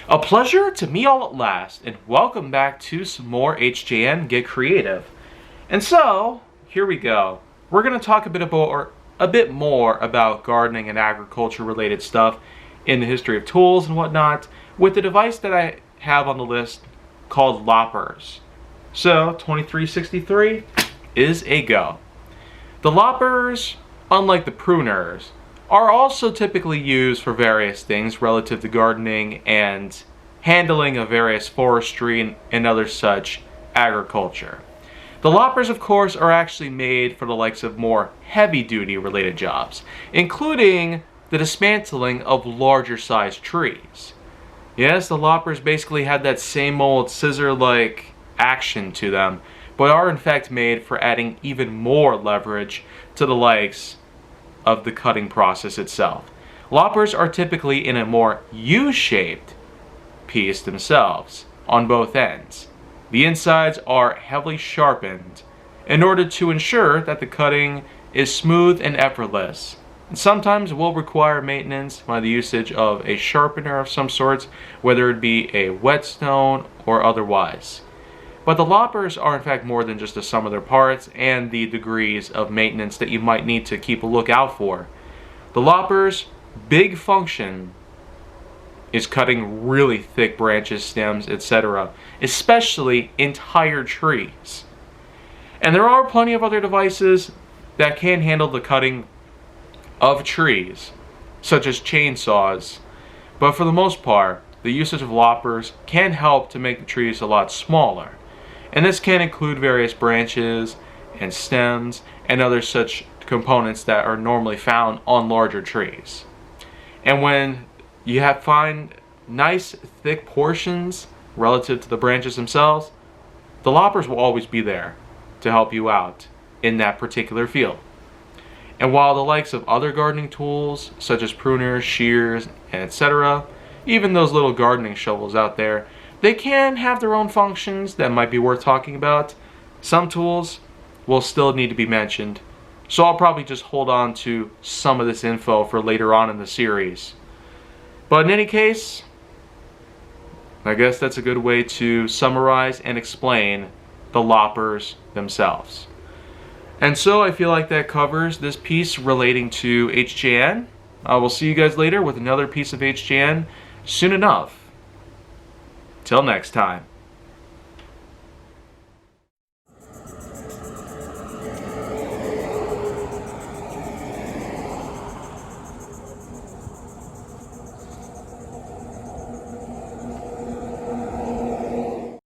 A pleasure to meet all at last, and welcome back to some more HJN Get Creative. And so, here we go. We're going to talk a bit more about gardening and agriculture related stuff in the history of tools and whatnot with the device that I have on the list called Loppers. So, 2363 is a go. The Loppers, unlike the pruners, are also typically used for various things relative to gardening and handling of various forestry and other such agriculture. The loppers, of course, are actually made for the likes of more heavy-duty related jobs, including the dismantling of larger sized trees. Yes, the loppers basically had that same old scissor-like action to them, but are in fact made for adding even more leverage to the likes of the cutting process itself. Loppers are typically in a more U-shaped piece themselves on both ends. The insides are heavily sharpened in order to ensure that the cutting is smooth and effortless, and sometimes will require maintenance by the usage of a sharpener of some sorts, whether it be a whetstone or otherwise. But the loppers are in fact more than just the sum of their parts and the degrees of maintenance that you might need to keep a lookout for. The loppers' big function is cutting really thick branches, stems, etc., especially entire trees. And there are plenty of other devices that can handle the cutting of trees, such as chainsaws, but for the most part, the usage of loppers can help to make the trees a lot smaller. And this can include various branches and stems and other such components that are normally found on larger trees. And when you find nice thick portions relative to the branches themselves, the loppers will always be there to help you out in that particular field. And while the likes of other gardening tools such as pruners, shears, and etc., even those little gardening shovels out there, they can have their own functions that might be worth talking about, some tools will still need to be mentioned. So I'll probably just hold on to some of this info for later on in the series. But in any case, I guess that's a good way to summarize and explain the loppers themselves. And so I feel like that covers this piece relating to HJN. I will see you guys later with another piece of HJN soon enough. Till next time.